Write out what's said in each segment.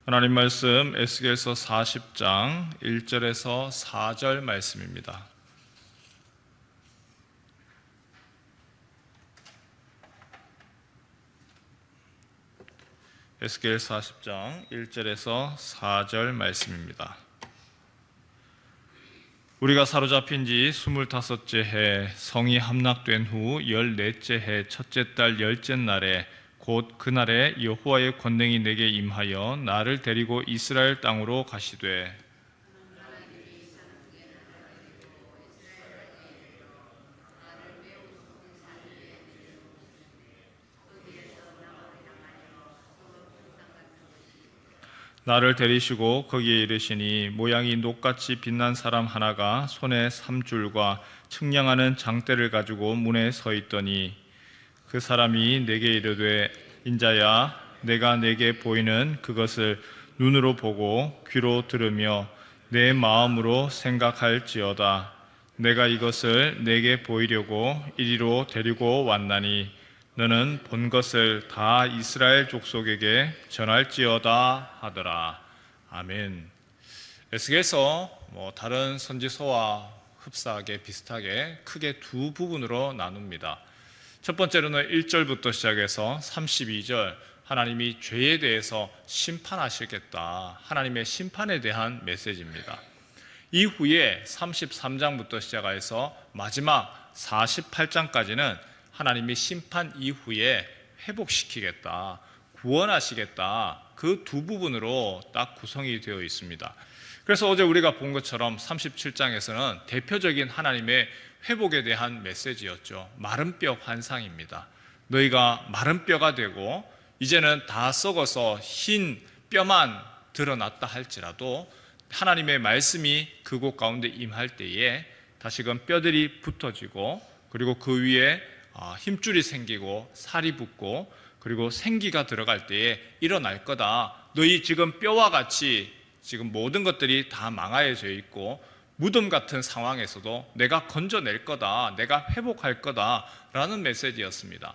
하나님 말씀 에스겔서 40장 1절에서 4절 말씀입니다. 에스겔 40장 1절에서 4절 말씀입니다. 우리가 사로잡힌 지 25째 해 성이 함락된 후 14째 해 첫째 달 10째 날에 곧 그날에 여호와의 권능이 내게 임하여 나를 데리고 이스라엘 땅으로 가시되 나를 데리시고 거기에 이르시니 모양이 녹같이 빛난 사람 하나가 손에 삼줄과 측량하는 장대를 가지고 문에 서 있더니 그 사람이 내게 이르되 인자야 내가 내게 보이는 그것을 눈으로 보고 귀로 들으며 내 마음으로 생각할지어다. 내가 이것을 내게 보이려고 이리로 데리고 왔나니 너는 본 것을 다 이스라엘 족속에게 전할지어다 하더라. 아멘. 에스겔서 다른 선지서와 흡사하게 비슷하게 크게 두 부분으로 나눕니다. 첫 번째로는 1절부터 시작해서 32절 하나님이 죄에 대해서 심판하시겠다. 하나님의 심판에 대한 메시지입니다. 이후에 33장부터 시작해서 마지막 48장까지는 하나님이 심판 이후에 회복시키겠다, 구원하시겠다, 그 두 부분으로 딱 구성이 되어 있습니다. 그래서 어제 우리가 본 것처럼 37장에서는 대표적인 하나님의 회복에 대한 메시지였죠. 마른 뼈 환상입니다. 너희가 마른 뼈가 되고 이제는 다 썩어서 흰 뼈만 드러났다 할지라도 하나님의 말씀이 그곳 가운데 임할 때에 다시금 뼈들이 붙어지고 그리고 그 위에 힘줄이 생기고 살이 붙고 그리고 생기가 들어갈 때에 일어날 거다. 너희 지금 뼈와 같이 지금 모든 것들이 다 망하여져 있고 무덤 같은 상황에서도 내가 건져낼 거다, 내가 회복할 거다라는 메시지였습니다.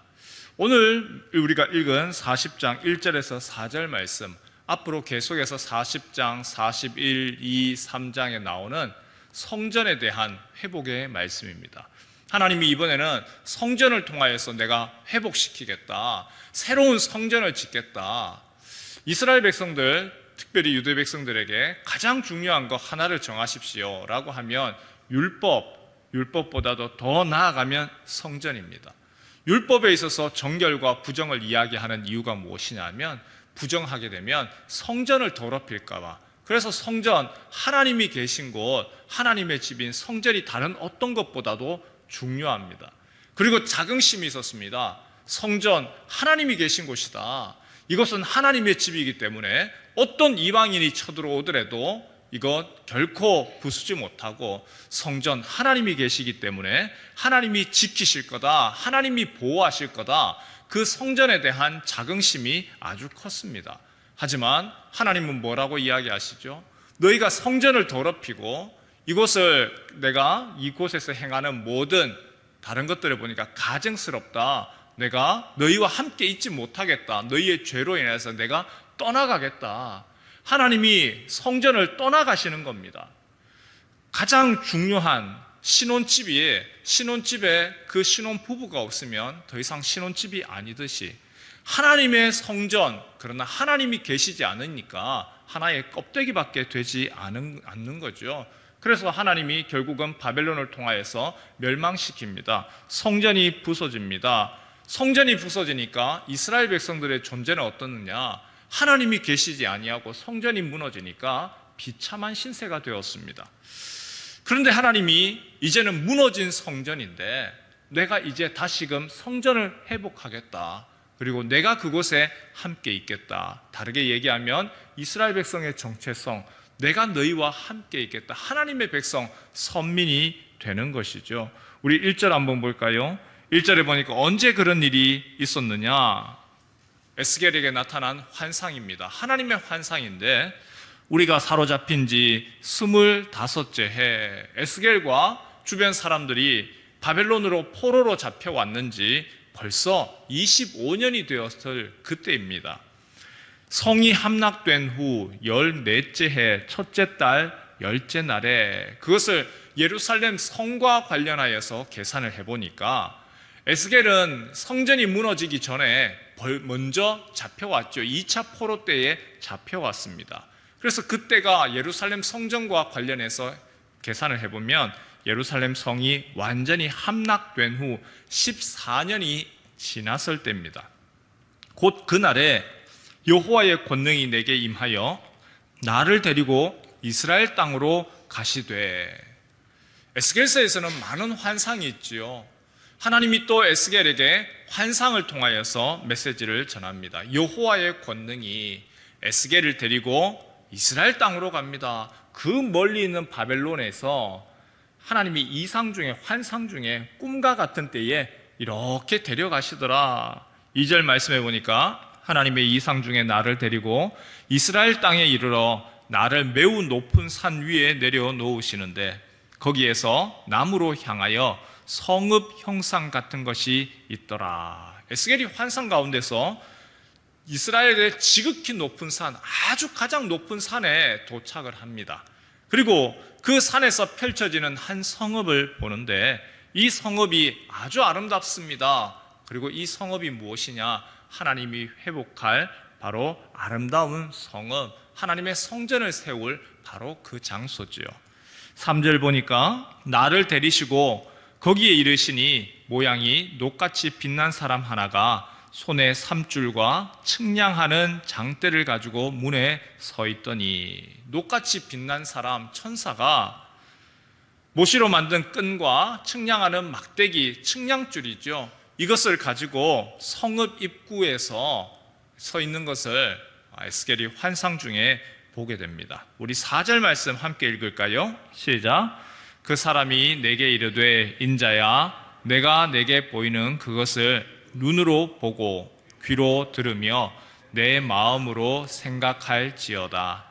오늘 우리가 읽은 40장 1절에서 4절 말씀, 앞으로 계속해서 40장, 41, 2, 3장에 나오는 성전에 대한 회복의 말씀입니다. 하나님이 이번에는 성전을 통하여서 내가 회복시키겠다, 새로운 성전을 짓겠다. 이스라엘 백성들, 특별히 유대 백성들에게 가장 중요한 거 하나를 정하십시오 라고 하면 율법보다도 더 나아가면 성전입니다. 율법에 있어서 정결과 부정을 이야기하는 이유가 무엇이냐면 부정하게 되면 성전을 더럽힐까 봐. 그래서 성전, 하나님이 계신 곳, 하나님의 집인 성전이 다른 어떤 것보다도 중요합니다. 그리고 자긍심이 있었습니다. 성전, 하나님이 계신 곳이다. 이것은 하나님의 집이기 때문에 어떤 이방인이 쳐들어오더라도 이것 결코 부수지 못하고 성전 하나님이 계시기 때문에 하나님이 지키실 거다, 하나님이 보호하실 거다, 그 성전에 대한 자긍심이 아주 컸습니다. 하지만 하나님은 뭐라고 이야기하시죠? 너희가 성전을 더럽히고 내가 이곳에서 행하는 모든 다른 것들을 보니까 가증스럽다, 내가 너희와 함께 있지 못하겠다, 너희의 죄로 인해서 내가 떠나가겠다. 하나님이 성전을 떠나가시는 겁니다. 가장 중요한 신혼집에 그 신혼부부가 없으면 더 이상 신혼집이 아니듯이 하나님의 성전, 그러나 하나님이 계시지 않으니까 하나의 껍데기밖에 되지 않는 거죠. 그래서 하나님이 결국은 바벨론을 통하여서 멸망시킵니다. 성전이 부서집니다. 성전이 부서지니까 이스라엘 백성들의 존재는 어떻느냐? 하나님이 계시지 아니하고 성전이 무너지니까 비참한 신세가 되었습니다. 그런데 하나님이 이제는 무너진 성전인데 내가 이제 다시금 성전을 회복하겠다. 그리고 내가 그곳에 함께 있겠다. 다르게 얘기하면 이스라엘 백성의 정체성, 내가 너희와 함께 있겠다. 하나님의 백성, 선민이 되는 것이죠. 우리 1절 한번 볼까요? 1절에 보니까 언제 그런 일이 있었느냐? 에스겔에게 나타난 환상입니다. 하나님의 환상인데 우리가 사로잡힌 지 25째 해, 에스겔과 주변 사람들이 바벨론으로 포로로 잡혀왔는지 벌써 25년이 되었을 그때입니다. 성이 함락된 후 14째 해 첫째 달 10째 날에 그것을 예루살렘 성과 관련하여서 계산을 해보니까 에스겔은 성전이 무너지기 전에 먼저 잡혀왔죠. 2차 포로 때에 잡혀왔습니다. 그래서 그때가 예루살렘 성전과 관련해서 계산을 해보면 예루살렘 성이 완전히 함락된 후 14년이 지났을 때입니다. 곧 그날에 여호와의 권능이 내게 임하여 나를 데리고 이스라엘 땅으로 가시되, 에스겔서에서는 많은 환상이 있지요. 하나님이 또 에스겔에게 환상을 통하여서 메시지를 전합니다. 여호와의 권능이 에스겔을 데리고 이스라엘 땅으로 갑니다. 그 멀리 있는 바벨론에서 하나님이 이상 중에, 환상 중에 꿈과 같은 때에 이렇게 데려가시더라. 2절 말씀해 보니까 하나님의 이상 중에 나를 데리고 이스라엘 땅에 이르러 나를 매우 높은 산 위에 내려놓으시는데 거기에서 나무로 향하여 성읍 형상 같은 것이 있더라. 에스겔이 환상 가운데서 이스라엘의 지극히 높은 산, 아주 가장 높은 산에 도착을 합니다. 그리고 그 산에서 펼쳐지는 한 성읍을 보는데 이 성읍이 아주 아름답습니다. 그리고 이 성읍이 무엇이냐? 하나님이 회복할 바로 아름다운 성읍, 하나님의 성전을 세울 바로 그 장소지요. 3절 보니까 나를 데리시고 거기에 이르시니 모양이 녹같이 빛난 사람 하나가 손에 삼줄과 측량하는 장대를 가지고 문에 서 있더니, 녹같이 빛난 사람, 천사가 모시로 만든 끈과 측량하는 막대기, 측량줄이죠. 이것을 가지고 성읍 입구에서 서 있는 것을 에스겔이 환상 중에 보게 됩니다. 우리 4절 말씀 함께 읽을까요? 시작. 그 사람이 내게 이르되 인자야 내가 내게 보이는 그것을 눈으로 보고 귀로 들으며 내 마음으로 생각할지어다.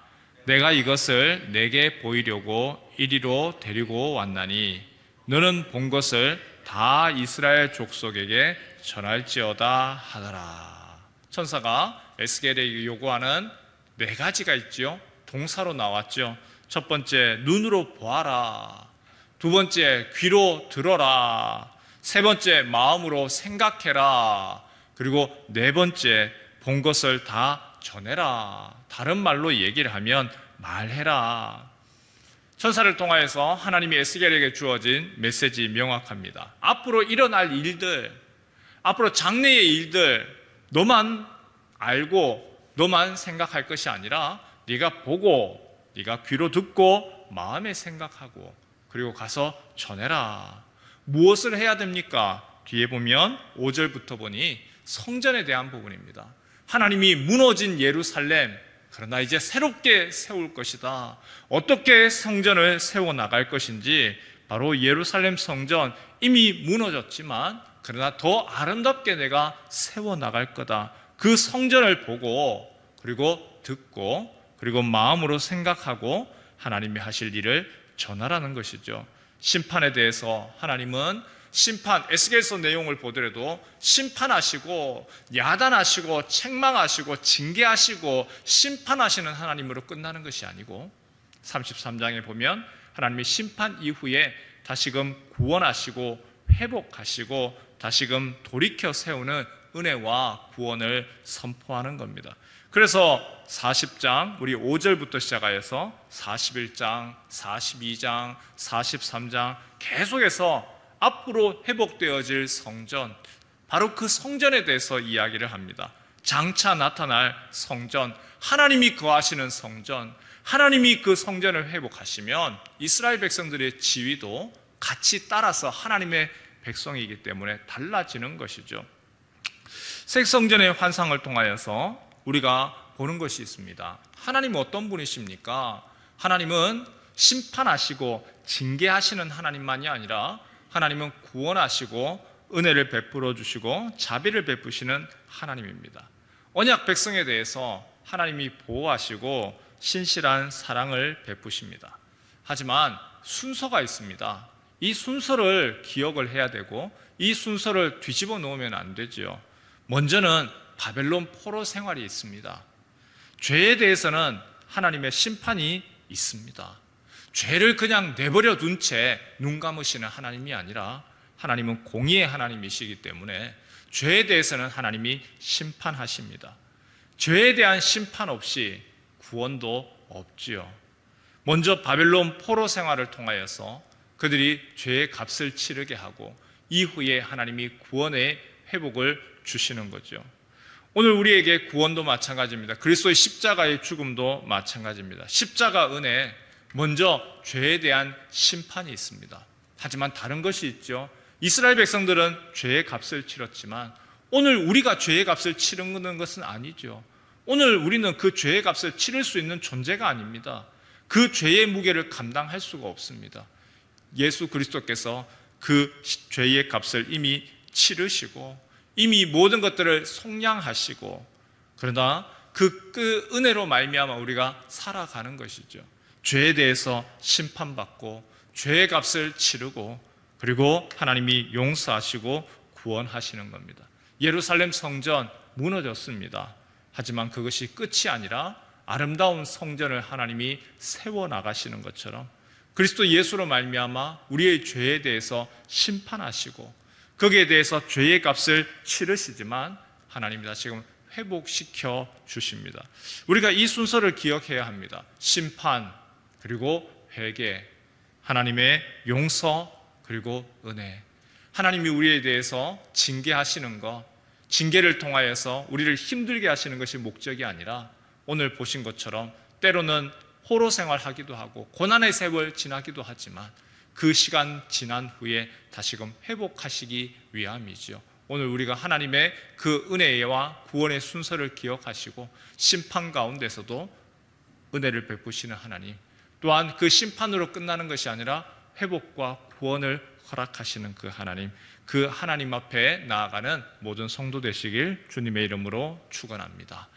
내가 이것을 내게 보이려고 이리로 데리고 왔나니 너는 본 것을 다 이스라엘 족속에게 전할지어다 하더라. 천사가 에스겔에게 요구하는 4가지가 있죠. 동사로 나왔죠. 첫 번째, 눈으로 보아라. 두 번째, 귀로 들어라. 세 번째, 마음으로 생각해라. 그리고 네 번째, 본 것을 다 전해라. 다른 말로 얘기를 하면 말해라. 천사를 통하여서 하나님이 에스겔에게 주어진 메시지 명확합니다. 앞으로 일어날 일들, 앞으로 장래의 일들 너만 알고 너만 생각할 것이 아니라 네가 보고, 네가 귀로 듣고 마음에 생각하고 그리고 가서 전해라. 무엇을 해야 됩니까? 뒤에 보면 5절부터 보니 성전에 대한 부분입니다. 하나님이 무너진 예루살렘, 그러나 이제 새롭게 세울 것이다. 어떻게 성전을 세워나갈 것인지, 바로 예루살렘 성전 이미 무너졌지만 그러나 더 아름답게 내가 세워나갈 거다. 그 성전을 보고 그리고 듣고 그리고 마음으로 생각하고 하나님이 하실 일을 전하라는 것이죠. 심판에 대해서 하나님은 심판, 에스겔서 내용을 보더라도 심판하시고 야단하시고 책망하시고 징계하시고 심판하시는 하나님으로 끝나는 것이 아니고 33장에 보면 하나님이 심판 이후에 다시금 구원하시고 회복하시고 다시금 돌이켜 세우는 은혜와 구원을 선포하는 겁니다. 그래서 40장, 우리 5절부터 시작하여서 41장, 42장, 43장 계속해서 앞으로 회복되어질 성전, 바로 그 성전에 대해서 이야기를 합니다. 장차 나타날 성전, 하나님이 거하시는 성전, 하나님이 그 성전을 회복하시면 이스라엘 백성들의 지위도 같이 따라서 하나님의 백성이기 때문에 달라지는 것이죠. 새 성전의 환상을 통하여서 우리가 보는 것이 있습니다. 하나님은 어떤 분이십니까? 하나님은 심판하시고 징계하시는 하나님만이 아니라 하나님은 구원하시고 은혜를 베풀어 주시고 자비를 베푸시는 하나님입니다. 언약 백성에 대해서 하나님이 보호하시고 신실한 사랑을 베푸십니다. 하지만 순서가 있습니다. 이 순서를 기억을 해야 되고 이 순서를 뒤집어 놓으면 안 되죠. 먼저는 바벨론 포로 생활이 있습니다. 죄에 대해서는 하나님의 심판이 있습니다. 죄를 그냥 내버려 둔 채 눈 감으시는 하나님이 아니라 하나님은 공의의 하나님이시기 때문에 죄에 대해서는 하나님이 심판하십니다. 죄에 대한 심판 없이 구원도 없지요. 먼저 바벨론 포로 생활을 통하여서 그들이 죄의 값을 치르게 하고 이후에 하나님이 구원의 회복을 주시는 거죠. 오늘 우리에게 구원도 마찬가지입니다. 그리스도의 십자가의 죽음도 마찬가지입니다. 십자가 은혜, 먼저 죄에 대한 심판이 있습니다. 하지만 다른 것이 있죠. 이스라엘 백성들은 죄의 값을 치렀지만 오늘 우리가 죄의 값을 치르는 것은 아니죠. 오늘 우리는 그 죄의 값을 치를 수 있는 존재가 아닙니다. 그 죄의 무게를 감당할 수가 없습니다. 예수 그리스도께서 그 죄의 값을 이미 치르시고 이미 모든 것들을 속량하시고, 그러나 그 은혜로 말미암아 우리가 살아가는 것이죠. 죄에 대해서 심판받고 죄의 값을 치르고 그리고 하나님이 용서하시고 구원하시는 겁니다. 예루살렘 성전 무너졌습니다. 하지만 그것이 끝이 아니라 아름다운 성전을 하나님이 세워나가시는 것처럼 그리스도 예수로 말미암아 우리의 죄에 대해서 심판하시고 거기에 대해서 죄의 값을 치르시지만 하나님이 다시금 회복시켜 주십니다. 우리가 이 순서를 기억해야 합니다. 심판, 그리고 회개, 하나님의 용서, 그리고 은혜. 하나님이 우리에 대해서 징계하시는 것, 징계를 통하여서 우리를 힘들게 하시는 것이 목적이 아니라 오늘 보신 것처럼 때로는 포로 생활하기도 하고 고난의 세월 지나기도 하지만 그 시간 지난 후에 다시금 회복하시기 위함이죠. 오늘 우리가 하나님의 그 은혜와 구원의 순서를 기억하시고 심판 가운데서도 은혜를 베푸시는 하나님, 또한 그 심판으로 끝나는 것이 아니라 회복과 구원을 허락하시는 그 하나님 앞에 나아가는 모든 성도 되시길 주님의 이름으로 축원합니다.